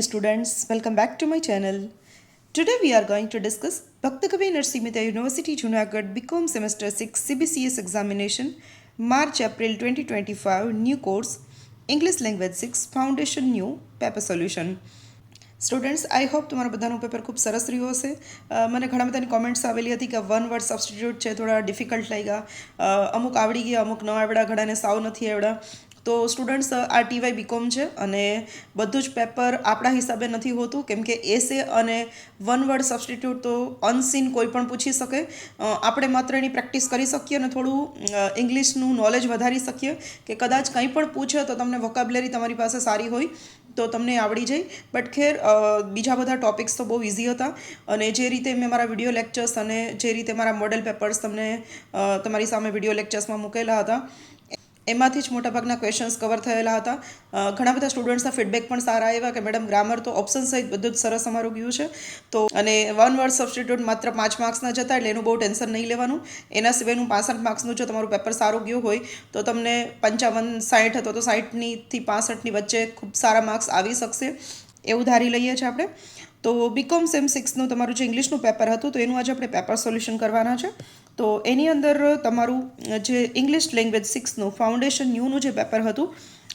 dear students, welcome back to my channel. Today we are going to discuss Bhaktakavi Narasimha Mehta University Junagadh BCom Semester 6 CBCS examination March-April 2025 new course English Language 6 Foundation New paper solution. Students I hope તમારા બધાનું paper ખૂબ સરસ રહ્યું હશે. મને ઘણા બધાની comments આવેલી હતી કે વન વર્ડ સબસ્ટિટ્યૂટ છે થોડા ડિફિકલ્ટ લાગ્યા, અમુક આવડી ગયા અમુક ન આવડ્યા, ઘણાને સાવ નથી આવડ્યા. તો સ્ટુડન્ટ્સ આ ટીવાય બીકોમ છે અને બધું જ પેપર આપણા હિસાબે નથી હોતું, કેમ કે એસે અને વન વર્ડ સબસ્ટિટ્યૂટ તો અનસીન કોઈ પણ પૂછી શકે. આપણે માત્ર એની પ્રેક્ટિસ કરી શકીએ અને થોડું ઇંગ્લિશનું નોલેજ વધારી શકીએ કે કદાચ કંઈ પણ પૂછે તો તમને વોકેબ્યુલરી તમારી પાસે સારી હોય તો તમને આવડી જાય. બટ ખેર બીજા બધા ટોપિક્સ તો બહુ ઇઝી હતા અને જે રીતે મેં મારા વિડીયો લેક્ચર્સ અને જે રીતે મારા મોડેલ પેપર્સ તમને તમારી સામે વિડીયો લેક્ચર્સમાં મૂકેલા હતા એમાંથી જ મોટાભાગના ક્વેશ્ચન્સ કવર થયેલા હતા. ઘણા બધા સ્ટુડન્ટ્સના ફીડબેક પણ સારા આવ્યા કે મેડમ ગ્રામર તો ઓપ્શન સહિત બધું જ સરસ અમારું ગયું છે. તો અને વન વર્ડ સબસ્ટિટ્યૂટ માત્ર 5 માર્ક્સના જતા એટલે એનું બહુ ટેન્શન નહીં લેવાનું. એના સિવાયનું 65 માર્ક્સનું જો તમારું પેપર સારું ગયું હોય તો તમને 55-60 હતો તો 60થી 65ની વચ્ચે ખૂબ સારા માર્ક્સ આવી શકશે એવું ધારી લઈએ છીએ આપણે. તો બીકોમ સેમ 6નું તમારું જે ઇંગ્લિશનું પેપર હતું તો એનું આજે આપણે પેપર સોલ્યુશન કરવાના છે. તો એની અંદર તમારું જે ઇંગ્લિશ લેંગ્વેજ 6નું ફાઉન્ડેશન ન્યૂનું જે પેપર હતું,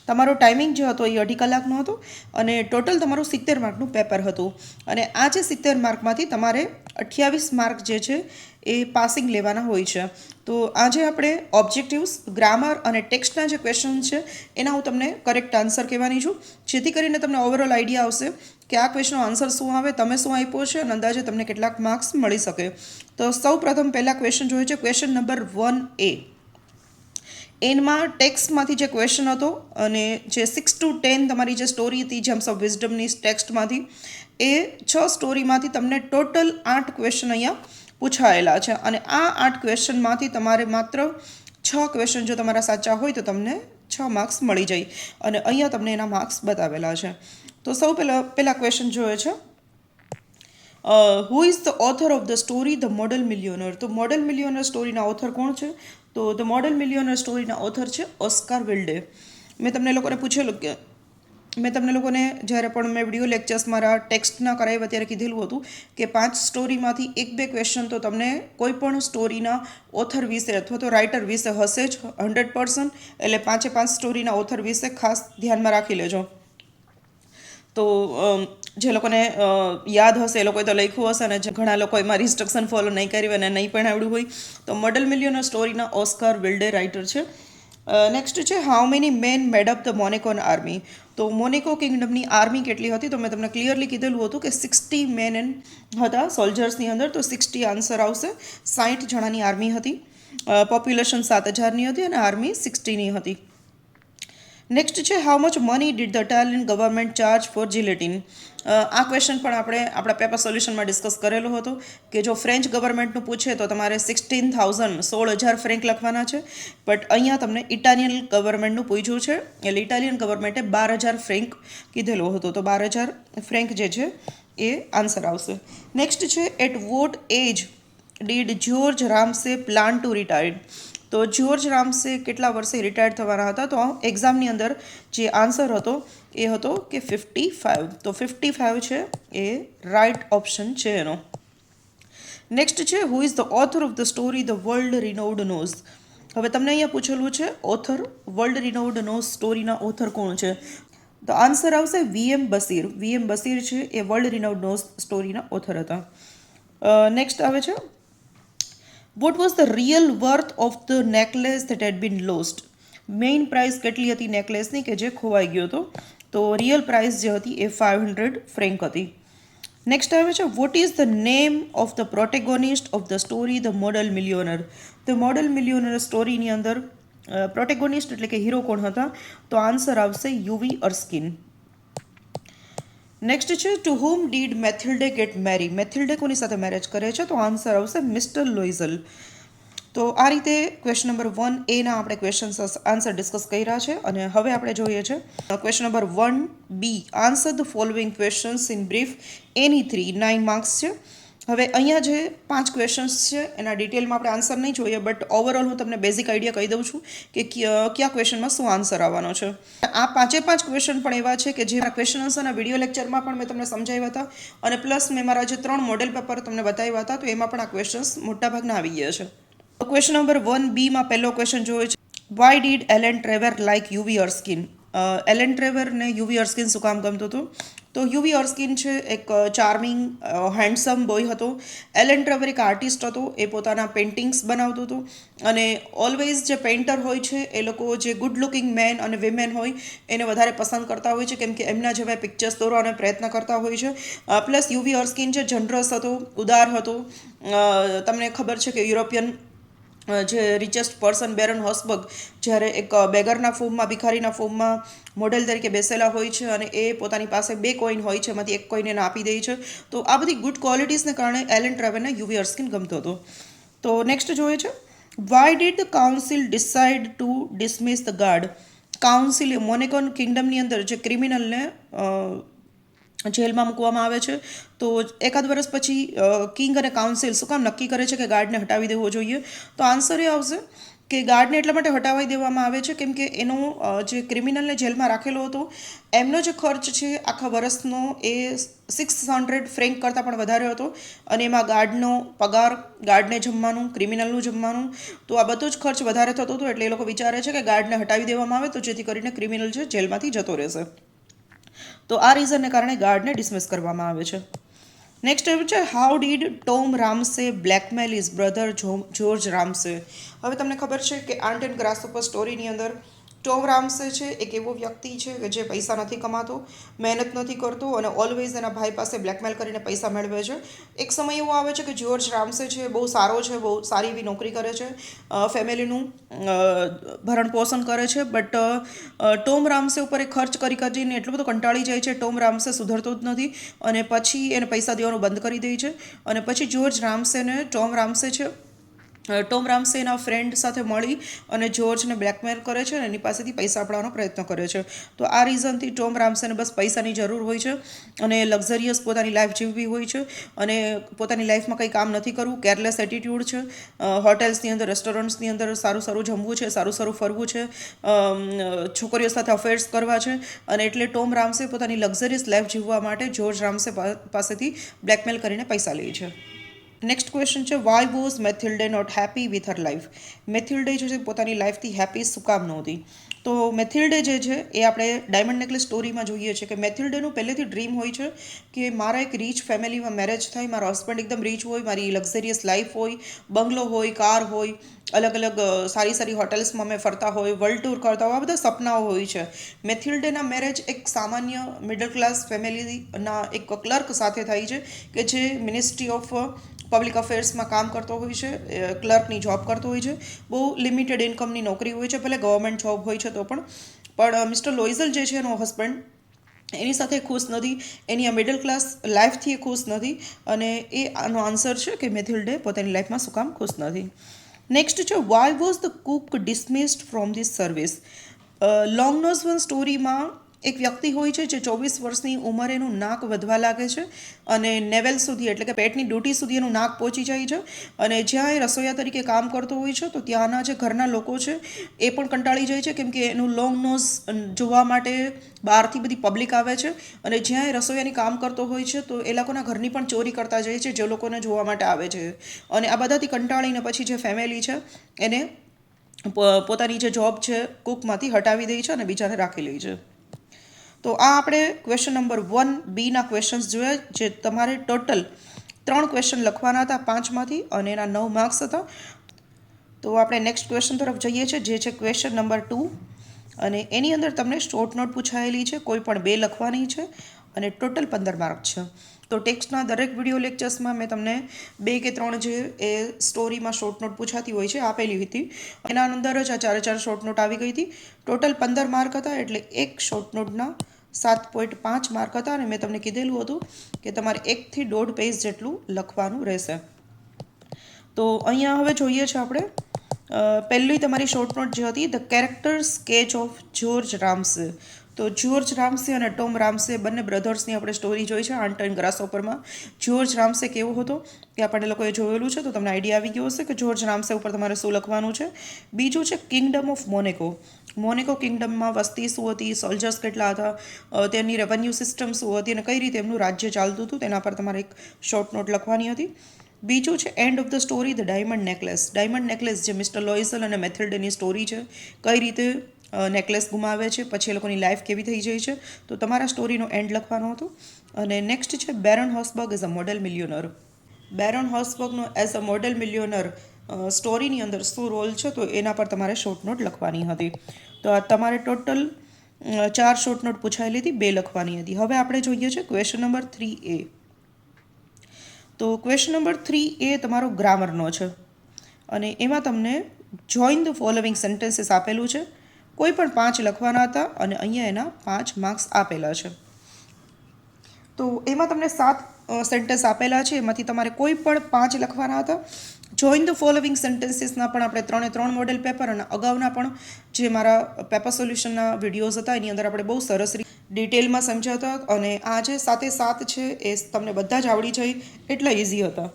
તમારો ટાઈમિંગ જે હતો એ 2.5 કલાકનો હતો અને ટોટલ તમારું 70 માર્કનું પેપર હતું. અને આ જે 70 માર્કમાંથી તમારે 28 માર્ક જે છે એ પાસિંગ લેવાના હોય છે. તો આજે આપણે ઓબ્જેક્ટિવ્સ, ગ્રામર અને ટેક્સ્ટના જે ક્વેશ્ચન છે એના હું તમને કરેક્ટ આન્સર કહેવાની છું, જેથી કરીને તમને ઓવરઓલ આઈડિયા આવશે કે આ ક્વેશ્ચનનો આન્સર શું આવે, તમે શું આપ્યો છે અને અંદાજે તમને કેટલાક માર્ક્સ મળી શકે. તો સૌ પ્રથમ પહેલાં ક્વેશ્ચન જોઈએ છે, ક્વેશ્ચન નંબર 1A. એનમાં ટેક્સ્ટમાંથી જે ક્વેશ્ચન હતો અને જે 6 to 10 તમારી જે સ્ટોરી હતી જેમ્સ ઓફ વિઝડમની ટેક્સ્ટમાંથી, એ 6 સ્ટોરીમાંથી તમને ટોટલ 8 ક્વેશ્ચન અહીંયા પૂછાયેલા છે અને આ 8 ક્વેશ્ચનમાંથી તમારે માત્ર 6 ક્વેશ્ચન જો તમારા સાચા હોય તો તમને 6 માર્ક્સ મળી જાય અને અહીંયા તમને એના માર્ક્સ બતાવેલા છે. તો સૌ પહેલા ક્વેશ્ચન જોઈએ છે, who is the author of the story the model millionaire. તો મોડલ મિલિયોનર સ્ટોરીના ઓથર કોણ છે? તો ધ મોડલ મિલિયોનર સ્ટોરીના ઓથર છે ઓસ્કાર વિલ્ડે. મેં તમને લોકોને પૂછેલું કે જ્યારે પણ મેં વિડીયો લેક્ચર્સ મારા ટેક્સ્ટના કરાવ્યા ત્યારે કીધેલું હતું કે 5 સ્ટોરીમાંથી 1-2 ક્વેશ્ચન તો તમને કોઈ પણ સ્ટોરીના ઓથર વિશે અથવા તો રાઇટર વિશે હશે જ 100%. એટલે 5 સ્ટોરીના ઓથર વિશે ખાસ ધ્યાનમાં રાખી લેજો. તો જે લોકોને યાદ હશે એ લોકોએ તો લખ્યું હશે અને ઘણા લોકો એમાં રિસ્ટ્રિક્શન ફોલો નહીં કર્યું અને નહીં પણ આવડ્યું હોય તો મોડલ મિલિયોનર સ્ટોરીના ઓસ્કાર વિલ્ડે રાઇટર છે. નેક્સ્ટ છે, how many men made up the Monacan army. તો મોનેકો કિંગડમની આર્મી કેટલી હતી? તો મેં તમને ક્લિયરલી કીધેલું હતું કે 60 મેન હતા સોલ્જર્સની અંદર, તો 60 આન્સર આવશે. 60 જણાની આર્મી હતી, પોપ્યુલેશન 7000ની હતી અને આર્મી 60ની હતી. નેક્સ્ટ છે, how much money did the Italian government charge for gelatin. આ ક્વેશ્ચન પણ આપણે આપણા પેપર સોલ્યુશનમાં ડિસ્કસ કરેલો હતો કે જો ફ્રેન્ચ ગવર્મેન્ટનું પૂછે તો તમારે 16,000 ફ્રેન્ક લખવાના છે. બટ અહીંયા તમને ઇટાલિયન ગવર્મેન્ટનું પૂછ્યું છે એટલે ઇટાલિયન ગવર્મેન્ટે 12,000 ફ્રેન્ક કીધેલો હતો, તો 12,000 ફ્રેન્ક જે છે એ આન્સર આવશે. નેક્સ્ટ છે, at what age did George Ramsay plan to retired. તો જ્યોર્જ રામસે કેટલા વર્ષે રિટાયર થવાના હતા? તો એક્ઝામની અંદર જે આન્સર હતો એ હતો કે 55. તો 55 છે એ રાઇટ ઓપ્શન છે એનો. નેક્સ્ટ છે, who is the author of the story the world renowned nose. હવે તમને અહીંયા પૂછેલું છે ઓથર, વર્લ્ડ રિનોવડ નોઝ સ્ટોરીના ઓથર કોણ છે? તો આન્સર આવશે VM બશીર. VM બશીર છે એ વર્લ્ડ રિનોવડ નોઝ સ્ટોરીના ઓથર હતા. નેક્સ્ટ આવે છે, what was the real worth of the necklace that had been lost. Main price કેટલી હતી નેકલેસની કે જે ખોવાઈ ગયો હતો? તો રિયલ પ્રાઇસ જે હતી એ 500 ફ્રેન્ક હતી. નેક્સ્ટ આવે છે, what is the name of the protagonist of the story the model millionaire. The model millionaire સ્ટોરીની અંદર પ્રોટેગોનિસ્ટ એટલે કે હીરો કોણ હતા? તો આન્સર આવશે યુવી અર્સ્કિન. નેક્સ્ટ છે, ટુ હુમ ડીડ મેથિલ્ડે ગેટ મેરી. મેથિલ્ડે કોની સાથે મેરેજ કરે છે? તો આન્સર આવશે મિસ્ટર લોઇઝલ. તો આ રીતે ક્વેશ્ચન નંબર 1A ના આપણે ક્વેશ્ચન્સ આન્સર ડિસ્કસ કર્યા છે અને હવે આપણે જોઈએ છે question number 1B. Answer the following questions in brief, any 3 9 marks છે. હવે અહીંયા જે 5 ક્વેશ્ચન્સ છે એના ડિટેલમાં આપણે આન્સર નહીં જોઈએ, બટ ઓવરઓલ હું તમને બેઝિક આઈડિયા કહી દઉં છું કે કયા ક્વેશ્ચનમાં શું આન્સર આવવાનો છે. આ 5 ક્વેશ્ચન પણ એવા છે કે જે ક્વેશ્ચન આન્સરના વિડીયો લેક્ચરમાં પણ મેં તમને સમજાવ્યા હતા, અને પ્લસ મેં મારા જે 3 મોડેલ પેપર તમને બતાવ્યા હતા, તો એમાં પણ આ ક્વેશ્ચન્સ મોટાભાગના આવી ગયા છે. ક્વેશ્ચન નંબર 1B માં પહેલો ક્વેશ્ચન જોયો છે, why did Alan Trevor like Hughie Erskine. Alan ટ્રેવરને યુવી અર્સ્કિન શું કામ ગમતું હતું? તો યુવી અર્સ્કિન છે એક ચાર્મિંગ હેન્ડસમ બોય હતો. એલન ટ્રેવર એક આર્ટિસ્ટ હતો, એ પોતાના પેઇન્ટિંગ્સ બનાવતો હતો, અને ઓલવેઝ જે પેઇન્ટર હોય છે એ લોકો જે ગુડ લુકિંગ મેન અને વિમેન હોય એને વધારે પસંદ કરતા હોય છે, કેમ કે એમના જેવા પિક્ચર્સ દોરવાનો પ્રયત્ન કરતા હોય છે. પ્લસ યુવી અર્સ્કિન છે જનરસ હતો, ઉદાર હતો. તમને ખબર છે કે યુરોપિયન જે રિચેસ્ટ પર્સન બેરન હોસબર્ગ જ્યારે એક બેગરના ફોર્મમાં, ભિખારીના ફોર્મમાં મોડેલ તરીકે બેસેલા હોય છે, અને એ પોતાની પાસે 2 કોઈન હોય છે, એમાંથી એક કોઈન એને આપી દે છે. તો આ બધી ગુડ ક્વોલિટીઝને કારણે એલન ટ્રેવરને યુવી અર્સ્કિન ગમતો હતો. તો નેક્સ્ટ જોઈએ છે, why did the council decide to dismiss the guard. Council Monacan કિંગડમની અંદર જે ક્રિમિનલને જેલમાં મૂકવામાં આવે છે, તો એકાદ વર્ષ પછી કિંગ અને કાઉન્સિલ શું કામ નક્કી કરે છે કે ગાર્ડને હટાવી દેવો જોઈએ? તો આન્સર એ આવશે કે ગાર્ડને એટલા માટે હટાવી દેવામાં આવે છે કેમ કે એનો જે ક્રિમિનલને જેલમાં રાખેલો હતો એમનો જે ખર્ચ છે આખા વર્ષનો એ 600 ફ્રેન્ક કરતાં પણ વધારે હતો, અને એમાં ગાર્ડનો પગાર, ગાર્ડને જમવાનું, ક્રિમિનલનું જમવાનું, તો આ બધો જ ખર્ચ વધારે થતો હતો. એટલે એ લોકો વિચારે છે કે ગાર્ડને હટાવી દેવામાં આવે તો જેથી કરીને ક્રિમિનલ છે જેલમાંથી જતો રહેશે. તો આ રીઝનને કારણે ગાર્ડને ડિસમિસ કરવામાં આવે છે. નેક્સ્ટ એવું છે, how did Tom Ramsay blackmail his brother George Ramsay. હવે તમને ખબર છે કે આર્ટ એન્ડ ગ્રાસહોપર સ્ટોરીની અંદર ટોમ રામસે છે એક એવો વ્યક્તિ છે કે જે પૈસા નથી કમાતો, મહેનત નથી કરતો, અને ઓલવેઝ એના ભાઈ પાસે બ્લેકમેલ કરીને પૈસા મેળવે છે. એક સમય એવો આવે છે કે જ્યોર્જ રામસે છે બહુ સારો છે, બહુ સારી એવી નોકરી કરે છે, ફેમિલીનું ભરણ પોષણ કરે છે, બટ ટોમ રામસે ઉપર એ ખર્ચ કરીને એટલો બધો કંટાળી જાય છે. ટોમ રામસે સુધરતો જ નથી, અને પછી એને પૈસા દેવાનું બંધ કરી દે છે. અને પછી જ્યોર્જ રામસેને ટોમ રામસે એના ફ્રેન્ડ સાથે મળી અને જ્યોર્જને બ્લેકમેલ કરે છે અને એની પાસેથી પૈસા પડાવવાનો પ્રયત્ન કરે છે. તો આ રીઝનથી ટોમ રામસેને બસ પૈસાની જરૂર હોય છે, અને લક્ઝરિયસ પોતાની લાઈફ જીવવી હોય છે, અને પોતાની લાઈફમાં કંઈ કામ નથી કરવું, કેરલેસ એટીટ્યૂડ છે, હોટેલ્સની અંદર, રેસ્ટોરન્ટ્સની અંદર સારું જમવું છે, સારું ફરવું છે, છોકરીઓ સાથે અફેર્સ કરવા છે, અને એટલે ટોમ રામસે પોતાની લક્ઝરિયસ લાઈફ જીવવા માટે જ્યોર્જ રામસે પાસેથી બ્લેકમેલ કરીને પૈસા લે છે. નેક્સ્ટ ક્વેશ્ચન છે, why was Mathilde not happy with her life. Mathilde જે છે પોતાની લાઈફથી હેપી શું કામ નહોતી? તો મેથિલ્ડે જે છે એ આપણે ડાયમંડ નેકલેસ સ્ટોરીમાં જોઈએ છે કે મેથિલ્ડેનું પહેલેથી ડ્રીમ હોય છે કે મારા એક રીચ ફેમિલીમાં મેરેજ થાય, મારો હસબન્ડ એકદમ રીચ હોય, મારી લક્ઝરિયસ લાઈફ હોય, બંગલો હોય, કાર હોય, અલગ સારી હોટેલ્સમાં અમે ફરતા હોય, વર્લ્ડ ટૂર કરતા હોય, આ બધા સપનાઓ હોય છે. મેથિલ્ડેના મેરેજ એક સામાન્ય મિડલ ક્લાસ ફેમિલીના એક ક્લર્ક સાથે થાય છે કે જે મિનિસ્ટ્રી ઓફ પબ્લિક અફેર્સમાં કામ કરતો હોય છે, ક્લર્કની જોબ કરતો હોય છે, બહુ લિમિટેડ ઇન્કમની નોકરી હોય છે, ભલે ગવર્મેન્ટ જોબ હોય છે તો પણ મિસ્ટર લોઇઝલ જે છે એનો હસબન્ડ એની સાથે ખુશ નથી, એની આ મિડલ ક્લાસ લાઈફથી એ ખુશ નથી, અને એ આનો આન્સર છે કે મેથિલ્ડે પોતાની લાઈફમાં શું કામ ખુશ નથી. નેક્સ્ટ છે, why was the cook dismissed from this service. Long nose one સ્ટોરીમાં એક વ્યક્તિ હોય છે જે 24 વર્ષની ઉંમરે એનું નાક વધવા લાગે છે, અને નેવેલ સુધી એટલે કે પેટની ડ્યુટી સુધી એનું નાક પહોંચી જાય છે, અને જ્યાં એ રસોઈયા તરીકે કામ કરતો હોય છે તો ત્યાંના જે ઘરના લોકો છે એ પણ કંટાળી જાય છે, કેમ કે એનું લોંગ નોઝ જોવા માટે બહારથી બધી પબ્લિક આવે છે, અને જ્યાં એ રસોઈયાની કામ કરતો હોય છે તો એ લોકોના ઘરની પણ ચોરી કરતા જાય છે જે લોકોને જોવા માટે આવે છે. અને આ બધાથી કંટાળીને પછી જે ફેમિલી છે એને પોતાની જે જોબ છે કુકમાંથી હટાવી દે છે અને બીજાને રાખી લે છે. તો આ આપણે ક્વેશ્ચન નંબર 1B ક્વેશ્ચન્સ જોયા, જે તમારે ટોટલ 3 ક્વેશ્ચન લખવાના હતા 5માંથી, અને એના 9 માર્ક્સ હતા. તો આપણે નેક્સ્ટ ક્વેશ્ચન તરફ જઈએ છીએ, જે છે ક્વેશ્ચન નંબર 2, અને એની અંદર તમને શોર્ટ નોટ પૂછાયેલી છે, કોઈ પણ 2 લખવાની છે, અને ટોટલ 15 માર્ક છે. તો ટેક્સ્ટના દરેક વિડીયો લેક્ચર્સમાં મેં તમને 2 કે 3 જે એ સ્ટોરીમાં શોર્ટ નોટ પૂછાતી હોય છે આપેલી હતી, એના અંદર જ આ 4 શોર્ટ નોટ આવી ગઈ હતી. ટોટલ 15 માર્ક હતા, એટલે એક શોર્ટ નોટના 7.5 માર્ક હતા, અને મેં તમને કીધેલું હતું કે તમારે 1 થી 1.5 પેજ જેટલું લખવાનું રહેશે. તો અહીંયા હવે જોઈએ છે આપણે પહેલી તમારી શોર્ટ નોટ જે હતી, the character sketch of George Ramsay. તો જ્યોર્જ રામસે અને ટોમ રામસે બંને બ્રધર્સની આપણે સ્ટોરી જોઈ છે આન્ટ એન્ડ ગ્રાસહોપરમાં. જ્યોર્જ રામસે કેવો હતો એ આપણે લોકોએ જોયેલું છે, તો તમને આઈડિયા આવી ગયો હશે કે જ્યોર્જ રામસે ઉપર તમારે શું લખવાનું છે. બીજું છે કિંગડમ ઓફ મોનેકો. મોનેકો કિંગડમમાં વસ્તી શું હતી, સોલ્જર્સ કેટલા હતા, તેની રેવન્યુ સિસ્ટમ શું હતી અને કઈ રીતે એમનું રાજ્ય ચાલતું હતું, તેના પર તમારે એક શોર્ટ નોટ લખવાની હતી. બીજું છે end of the story the diamond necklace. Diamond necklace જે મિસ્ટર લોઇસલ અને મેથિલ્ડેની સ્ટોરી છે, કઈ રીતે નેકલેસ ગુમાવે છે, પછી એ લોકોની લાઈફ કેવી થઈ જાય છે, તો તમારા સ્ટોરીનો એન્ડ લખવાનો હતો. અને નેક્સ્ટ છે Baron Hausberg as a model millionaire. Baron હોર્સબર્ગનો એઝ અ મોડેલ મિલિયોનર સ્ટોરીની અંદર શું રોલ છે, તો એના પર તમારે શોર્ટ નોટ લખવાની હતી. તો આ તમારે ટોટલ 4 શોર્ટ નોટ પૂછાયેલી હતી, 2 લખવાની હતી. હવે આપણે જોઈએ છે ક્વેશ્ચન નંબર 3A. તો ક્વેશ્ચન નંબર 3A તમારો ગ્રામરનો છે અને એમાં તમને જોઈન ધ ફોલોવિંગ સેન્ટેન્સીસ આપેલું છે. કોઈ પણ 5 લખવાના હતા અને અહીંયા એના 5 માર્ક્સ આપેલા છે. તો એમાં તમને 7 સેન્ટેન્સ આપેલા છે, એમાંથી તમારે કોઈ પણ 5 લખવાના હતા. જોઈન ધ ફોલોવિંગ સેન્ટેન્સીસના પણ આપણે 3 મોડેલ પેપર અને અગાઉના પણ જે મારા પેપર સોલ્યુશનના વિડીયોઝ હતા એની અંદર આપણે બહુ સરસ ડિટેલમાં સમજાતા અને આ જે 7 છે એ તમને બધા જ આવડી જાય એટલા ઇઝી હતા.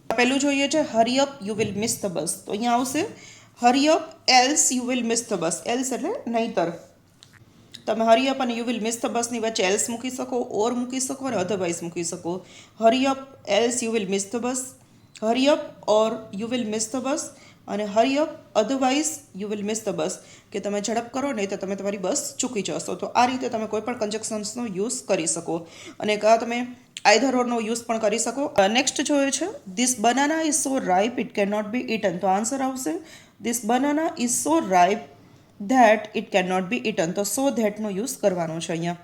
પહેલું જોઈએ છે hurry up you will miss the bus. તો અહીંયા આવશે hurry up else you will miss the bus. Else એટલે નહીતર. તમે હરી અપ અને યુ વિલ મિસ ધ બસની વચ્ચે એલ્સ મૂકી શકો, ઓર મૂકી શકો અને અધરવાઇઝ મૂકી શકો. Hurry up else you will miss the bus, hurry up or you will miss the bus અને hurry up otherwise you will miss the bus, કે તમે ઝડપ કરો નહીં તો તમે તમારી બસ ચૂકી જશો. તો આ રીતે તમે કોઈ પણ કન્જક્શન્સનો યુઝ કરી શકો અને તમે આઈધર ઓરનો યુઝ પણ કરી શકો. નેક્સ્ટ જોઈએ છે this banana is so ripe it can not be eaten. તો આન્સર આવશે this banana is so ripe that it can not be eaten. તો સો ધેટનો યુઝ કરવાનો છે અહીંયા.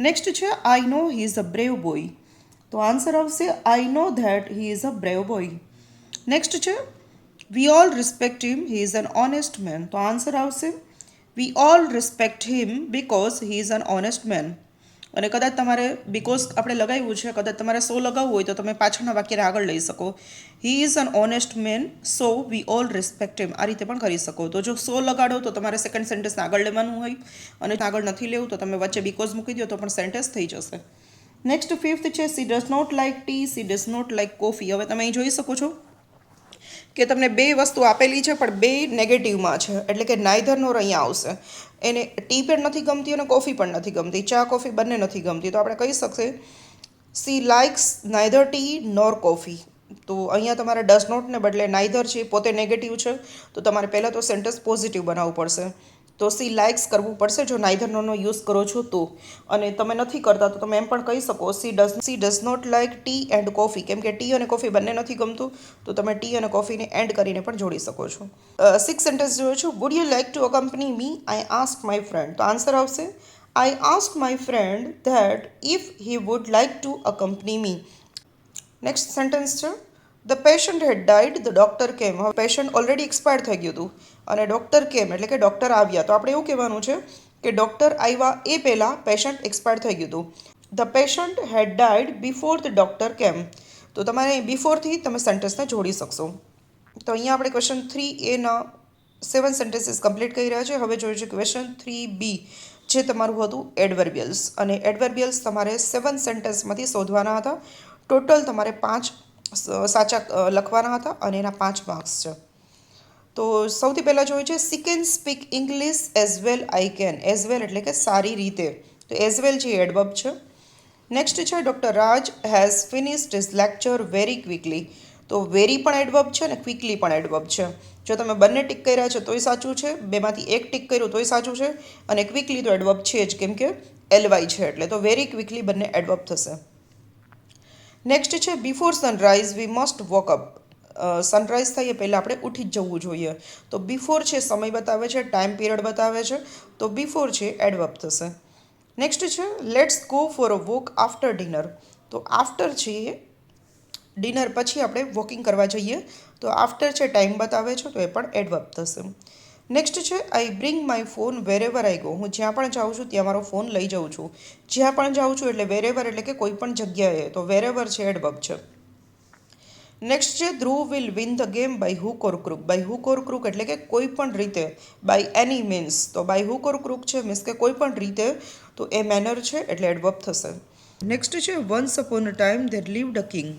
નેક્સ્ટ છે I know he is a brave boy. તો answer આવશે I know that he is a brave boy. Next છે we all respect him he is an honest man. તો આન્સર આવશે વી all respect him because he is an honest man. અને કદાચ તમારે because આપણે લગાવ્યું છે, કદાચ તમારે સો લગાવવું હોય તો તમે પાછળના વાક્યને આગળ લઈ શકો. He is an honest man so we all respect him. આ રીતે પણ કરી શકો. તો જો સો લગાડો તો તમારે સેકન્ડ સેન્ટેન્સને આગળ લેવાનું હોય અને આગળ નથી લેવું તો તમે વચ્ચે બિકોઝ મૂકી દો તો પણ સેન્ટેન્સ થઈ જશે. નેક્સ્ટ 5th છે she does not like tea, she does not like coffee. હવે તમે અહીં જોઈ શકો છો કે તમને 2 વસ્તુ આપેલી છે પણ 2 નેગેટિવમાં છે, એટલે કે નાઈધરનો અહીંયા આવશે. એને ટી પણ નથી ગમતી અને કોફી પણ નથી ગમતી, ચા કોફી બંને નથી ગમતી. તો આપણે કહી શકશે she likes neither tea nor coffee. તો અહીંયા તમારે ડઝ નોટને બદલે નાઈધર છે પોતે નેગેટિવ છે, તો તમારે પહેલાં તો સેન્ટેન્સ પોઝિટિવ બનાવવું પડશે. તો સી લાઇક્સ કરવું પડશે જો નાઈધરનો યુઝ કરો છો તો. અને તમે નથી કરતા તો તમે એમ પણ કહી શકો she does not like tea and coffee, કેમ કે ટી અને કોફી બંને નથી ગમતું, તો તમે ટી અને કોફીને એન્ડ કરીને પણ જોડી શકો છો. 6 સેન્ટેન્સ જોયો છો would you like to accompany me, I ask my friend. તો આન્સર આવશે I ask my friend that if he would like to accompany me. Next sentence છે the patient had died the doctor came. હવે patient already expire થઈ ગયું હતું અને doctor કેમ એટલે કે ડૉક્ટર આવ્યા. તો આપણે એવું કહેવાનું છે કે ડૉક્ટર આવ્યા એ પહેલાં પેશન્ટ એક્સપાયર થઈ ગયું હતું. The patient had died before the doctor came. તો તમારે બિફોરથી તમે સેન્ટેન્સને જોડી શકશો. તો અહીંયા આપણે ક્વેશ્ચન 3A ના 7 સેન્ટેન્સીસ કમ્પ્લીટ કરી રહ્યા છે. હવે જોઈએ છે ક્વેશ્ચન 3B જે તમારું હતું એડવર્બિયલ્સ. અને એડવર્બિયલ્સ તમારે 7 સેન્ટેન્સમાંથી શોધવાના હતા. ટોટલ તમારે 5 સાચા લખવાના હતા અને એના 5 માર્ક્સ છે. તો સૌથી પહેલાં જોઈએ છે C can speak English as well I can. As well એટલે કે સારી રીતે. તો એઝ વેલ જે એડવર્બ છે. નેક્સ્ટ છે doctor Raj has finished his lecture very quickly. તો વેરી પણ એડવર્બ છે અને ક્વિકલી પણ એડવર્બ છે. જો તમે બંને ટિક કર્યા છે તોય સાચું છે, બેમાંથી એક ટિક કર્યું તોય સાચું છે અને ક્વિકલી તો એડવર્બ છે જ, કેમ કે એલવાય છે એટલે. તો વેરી ક્વિકલી બંને એડવર્બ થશે. નેક્સ્ટ છે before sunrise we must woke up. Sunrise થાય એ પહેલાં આપણે ઉઠી જ જવું જોઈએ. તો બિફોર છે સમય બતાવે છે, ટાઈમ પીરિયડ બતાવે છે, તો બિફોર છે એડવર્બ થશે. નેક્સ્ટ છે let's go for a walk after dinner. તો આફ્ટર છે ડિનર પછી આપણે વોકિંગ કરવા જઈએ, તો આફ્ટર છે ટાઈમ બતાવે છે, તો એ પણ એડવર્બ થશે. નેક્સ્ટ છે I bring my phone wherever I go. હું જ્યાં પણ જાઉં છું ત્યાં મારો ફોન લઈ જાઉં છું. જ્યાં પણ જાઉં છું એટલે વેરેવર એટલે કે કોઈ પણ જગ્યાએ, તો વેરેવર છે એડવર્બ છે. નેક્સ્ટ છે Dhruv will win the game by hook or crook. By hook or crook એટલે કે કોઈ પણ રીતે, બાય એની મીન્સ. તો બાય હુક ઓર ક્રુક છે મીન્સ કે કોઈ પણ રીતે તો એ મેનર છે એટલે એડવર્બ થશે. નેક્સ્ટ છે once upon a time there lived a king.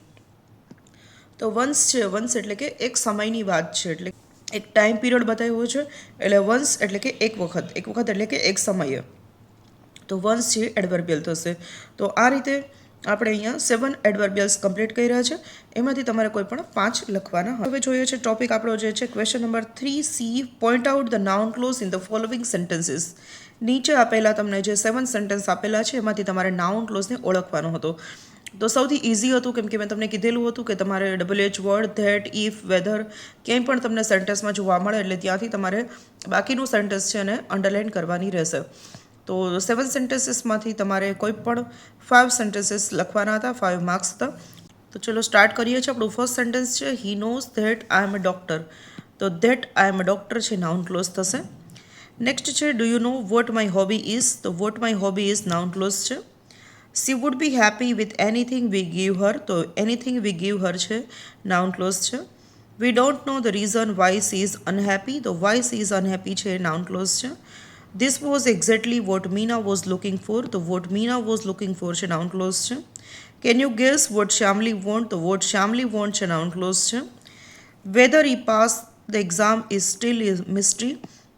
તો વન્સ છે, વન્સ એટલે કે એક સમયની વાત છે, એટલે એક ટાઈમ પીરિયડ બતાવ્યો છે, એટલે વન્સ એટલે કે એક વખત એટલે કે એક સમયે. તો વન્સ છે એડવર્બિયલ થશે. તો આ રીતે આપણે અહીંયા 7 એડવર્બિયલ્સ કમ્પ્લીટ કર્યા છે. એમાંથી તમારે કોઈ પણ 5 લખવાના. હવે જોઈએ છે ટોપિક આપણો જે છે question number 3C, point out the noun clause in the following sentences. નીચે આપેલા તમને જે 7 સેન્ટેન્સ આપેલા છે એમાંથી તમારે નાઉન ક્લોઝને ઓળખવાનો હતો. તો સૌથી ઇઝી હતું, કેમ કે મેં તમને કીધેલું હતું કે તમારે WH word, that, if, whether ક્યાંય પણ તમને સેન્ટેન્સમાં જોવા મળે એટલે ત્યાંથી તમારે બાકીનું સેન્ટેન્સ છે એને અંડરલાઇન કરવાની રહેશે. તો 7 સેન્ટેન્સીસમાંથી તમારે કોઈ પણ 5 સેન્ટેન્સીસ લખવાના હતા, 5 માર્ક્સ હતા. તો ચલો સ્ટાર્ટ કરીએ છીએ. આપણું ફર્સ્ટ સેન્ટેન્સ છે he knows that I am a doctor. તો that I am a doctor છે નાઉન ક્લોઝ થશે. નેક્સ્ટ છે do you know what my hobby is. તો what my hobby is noun clause છે. She would be happy with anything we give her. તો anything we give her છે noun clause છે. We don't know the reason why she is unhappy. તો why she is unhappy છે noun clause છે. This was exactly what Meena was looking for. તો what Meena was looking for છે noun clause છે. Can you guess what Shamli want? તો what Shamli want છે noun clause છે. Whether he passed the exam is still a mystery.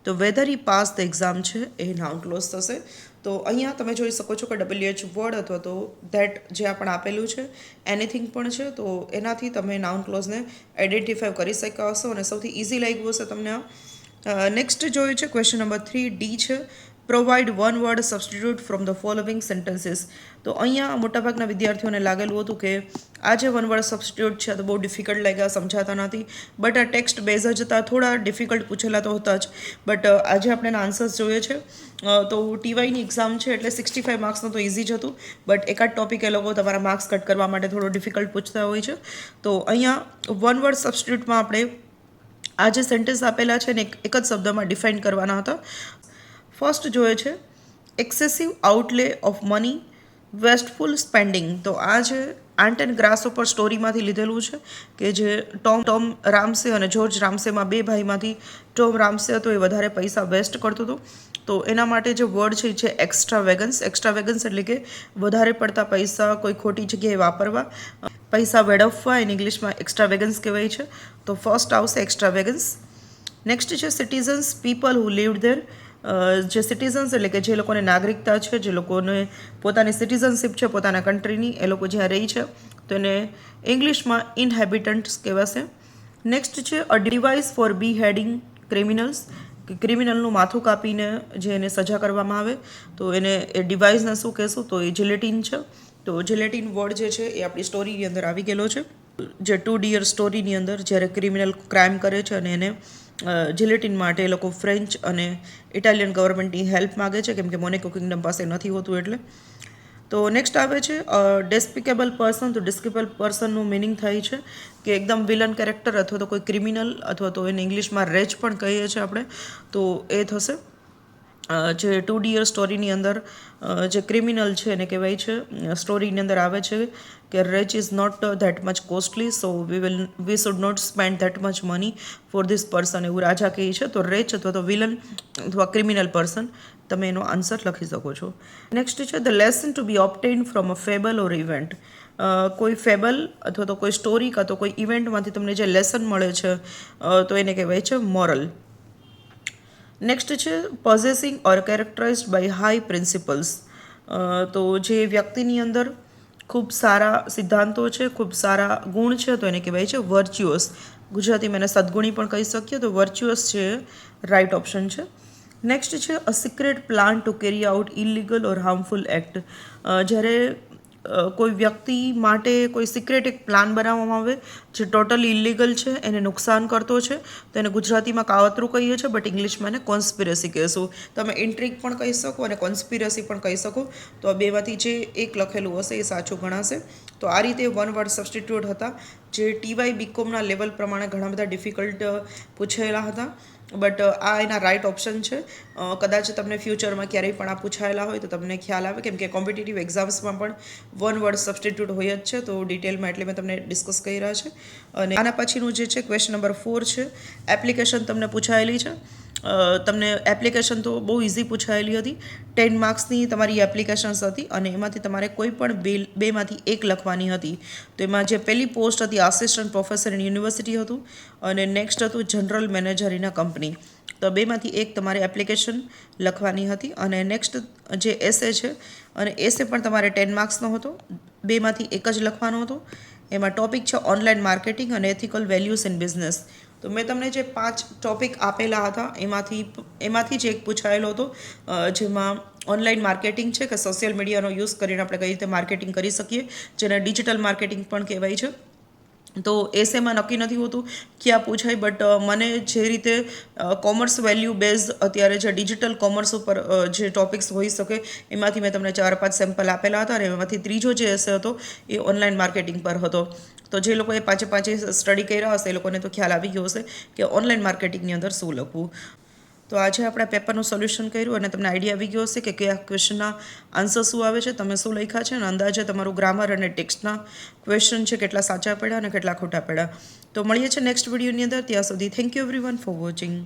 તો whether he passed the exam છે એ noun clause થશે. તો અહીંયા તમે જોઈ શકો છો કે WH વર્ડ અથવા તો ધેટ જે આપણે આપેલું છે, એનીથિંગ પણ છે, તો એનાથી તમે નાઉન ક્લોઝને આઈડેન્ટિફાઈ કરી શક્યા હશો અને સૌથી ઇઝી લાગ્યું હશે તમને આ. નેક્સ્ટ જોઈએ છે ક્વેશ્ચન નંબર 3D છે provide one word substitute from the following sentences. તો અહીંયા મોટાભાગના વિદ્યાર્થીઓને લાગેલું હતું કે આ જે વન વર્ડ સબસ્ટિટ્યૂટ છે તો બહુ ડિફિકલ્ટ લાગ્યા, સમજાતા નથી. બટ આ ટેક્સ્ટ બેઝ જ હતા, થોડા ડિફિકલ્ટ પૂછેલા તો હતા જ. બટ આજે આપણે એના આન્સર્સ જોઈએ છે. તો TYની એક્ઝામ છે એટલે 65 માર્ક્સનું તો ઇઝી જ હતું. બટ એકાદ ટોપિક એ લોકો તમારા માર્ક્સ કટ કરવા માટે થોડો ડિફિકલ્ટ પૂછતા હોય છે. તો અહીંયા વન વર્ડ સબસ્ટિટ્યૂટમાં આપણે આ જે સેન્ટેન્સ આપેલા છે ને એક જ શબ્દમાં ડિફાઇન કરવાના હતા. ફર્સ્ટ જોઈએ છે એક્સેસિવ આઉટલે ઓફ મની, વેસ્ટફુલ સ્પેન્ડિંગ. તો આ જે આન્ટ એન્ડ ગ્રાસ ઉપર સ્ટોરીમાંથી લીધેલું છે કે જે ટોમ રામસે અને જોર્જ રામસેમાં બે ભાઈમાંથી ટોમ રામસે હતો એ વધારે પૈસા વેસ્ટ કરતો હતો. તો એના માટે જે વર્ડ છે એક્સ્ટ્રાવેગન્સ. એક્સ્ટ્રાવેગન્સ એટલે કે વધારે પડતા પૈસા કોઈ ખોટી જગ્યાએ વાપરવા, પૈસા વેડફવા, એને ઇંગ્લિશમાં એક્સ્ટ્રાવેગન્સ કહેવાય છે. તો ફર્સ્ટ આવશે એક્સ્ટ્રાવેગન્સ. નેક્સ્ટ છે citizens, people who lived there. જે સિટીઝન્સ એટલે કે જે લોકોને નાગરિકતા છે, જે લોકોને પોતાની સિટીઝનશીપ છે પોતાના કન્ટ્રીની, એ લોકો જ્યાં રહી છે તો એને ઇંગ્લિશમાં ઇનહેબિટન્ટ્સ કહેવાશે. નેક્સ્ટ છે અ ડિવાઇસ ફોર બી હેડિંગ ક્રિમિનલ્સ. કે ક્રિમિનલનું માથું કાપીને જે એને સજા કરવામાં આવે તો એને એ ડિવાઇસને શું કહેશું તો એ જિલેટિન છે. તો જિલેટિન વર્ડ જે છે એ આપણી સ્ટોરીની અંદર આવી ગયેલો છે. જે 2 ડિયર સ્ટોરીની અંદર જ્યારે ક્રિમિનલ ક્રાઇમ કરે છે અને એને જિલેટિન માટે એ લોકો ફ્રેન્ચ અને ઇટાલિયન ગવર્મેન્ટની હેલ્પ માગે છે, કેમ કે મોનેકો કિંગડમ પાસે નથી હોતું એટલે. તો નેક્સ્ટ આવે છે ડેસ્પિકેબલ પર્સન. તો ડિસ્કેબલ પર્સનનું મિનિંગ થાય છે કે એકદમ વિલન કેરેક્ટર અથવા તો કોઈ ક્રિમિનલ અથવા તો એને ઇંગ્લિશમાં રેચ પણ કહીએ છીએ આપણે, તો એ થશે. જે 2 ડિયર સ્ટોરીની અંદર જે ક્રિમિનલ છે એને કહેવાય છે, સ્ટોરીની અંદર આવે છે કે wretch is not that much costly, so we should not spend that much money for this person, એવું રાજા કહે છે. તો રેચ અથવા તો વિલન અથવા ક્રિમિનલ પર્સન, તમે એનો આન્સર લખી શકો છો. નેક્સ્ટ છે the lesson to be obtain from a fable or event. કોઈ ફેબલ અથવા તો કોઈ સ્ટોરી કાં તો કોઈ ઇવેન્ટમાંથી તમને જે લેસન મળે છે તો એને કહેવાય છે મોરલ. નેક્સ્ટ છે પોઝેસિંગ ઓર કેરેક્ટરાઇઝડ બાય હાઈ પ્રિન્સિપલ્સ. તો જે વ્યક્તિની અંદર ખૂબ સારા સિદ્ધાંતો છે, ખૂબ સારા ગુણ છે, તો એને કહેવાય છે વર્ચ્યુઅસ. ગુજરાતીમાં એને સદગુણી પણ કહી શકીએ. તો વર્ચ્યુઅસ છે રાઇટ ઓપ્શન છે. નેક્સ્ટ છે a secret plan to carry out illegal or harmful act. જ્યારે કોઈ વ્યક્તિ માટે કોઈ સિક્રેટ એક પ્લાન બનાવવામાં આવે જે ટોટલી ઇલીગલ છે, એને નુકસાન કરતો છે, તો એને ગુજરાતીમાં કાવતરું કહીએ છીએ, બટ ઇંગ્લિશમાં એને કોન્સ્પિરસી કહેશું. તમે ઇન્ટ્રિગ પણ કહી શકો અને કોન્સ્પિરસી પણ કહી શકો. તો આ બેમાંથી જે એક લખેલું હશે એ સાચું ગણાશે. તો આ રીતે વન વર્ડ સબસ્ટિટ્યૂટ હતા જે TY BComના લેવલ પ્રમાણે ઘણા બધા ડિફિકલ્ટ પૂછાયેલા હતા. બટ આ એના રાઇટ ઓપ્શન છે. કદાચ તમને ફ્યુચરમાં ક્યારેય પણ આ પૂછાયેલા હોય તો તમને ખ્યાલ આવે, કેમ કે કોમ્પિટિટિવ એક્ઝામ્સમાં પણ વન વર્ડ સબસ્ટિટ્યૂટ હોય જ છે. તો ડિટેલમાં એટલે મેં તમને ડિસ્કસ કર્યા છે. અને આના પછીનું જે છે ક્વેશ્ચન નંબર 4 છે એપ્લિકેશન તમને પૂછાયેલી છે. તમને એપ્લિકેશન તો બહુ ઇઝી પૂછાયેલી હતી. 10 માર્ક્સની તમારી એપ્લિકેશન્સ હતી અને એમાંથી તમારે કોઈ પણ બેમાંથી એક લખવાની હતી. તો એમાં જે પહેલી પોસ્ટ હતી આસિસ્ટન્ટ પ્રોફેસર ઇન યુનિવર્સિટી હતું અને નેક્સ્ટ હતું general manager in a company. તો બેમાંથી એક તમારે એપ્લિકેશન લખવાની હતી અને નેક્સ્ટ જે એસે છે અને એસે પણ તમારે 10 માર્ક્સનો હતો. બેમાંથી એક જ લખવાનો હતો. એમાં ટોપિક છે ઓનલાઈન માર્કેટિંગ અને એથિકલ વેલ્યુઝ ઇન બિઝનેસ. તો મેં તમને જે 5 ટોપિક આપેલા હતા એમાંથી જ એક પૂછાયેલો હતો, જેમાં ઓનલાઈન માર્કેટિંગ છે કે સોશિયલ મીડિયાનો યુઝ કરીને આપણે કઈ રીતે માર્કેટિંગ કરી શકીએ, જેને ડિજિટલ માર્કેટિંગ પણ કહેવાય છે. તો એસેમાં નક્કી નથી હોતું ક્યાં પૂછાય, બટ મને જે રીતે કોમર્સ વેલ્યુ બેઝ અત્યારે જે ડિજિટલ કોમર્સ ઉપર જે ટોપિક્સ હોઈ શકે એમાંથી મેં તમને 4-5 સેમ્પલ આપેલા હતા અને એમાંથી ત્રીજો જે એસે હતો એ ઓનલાઈન માર્કેટિંગ પર હતો. તો જે લોકોએ પાંચે સ્ટડી કર્યા હશે એ લોકોને તો ખ્યાલ આવી ગયો હશે કે ઓનલાઈન માર્કેટિંગની અંદર શું લખવું. તો આજે આપણે પેપરનું સોલ્યુશન કર્યું અને તમને આઈડિયા આવી ગયો હશે કે કયા ક્વેશ્ચનના આન્સર શું આવે છે, તમે શું લખ્યા છે અને અંદાજે તમારું ગ્રામર અને ટેક્સ્ટના ક્વેશ્ચન છે કેટલા સાચા પડ્યા અને કેટલા ખોટા પડ્યા. તો મળીએ છીએ નેક્સ્ટ વિડીયોની અંદર. ત્યાં સુધી thank you everyone for watching.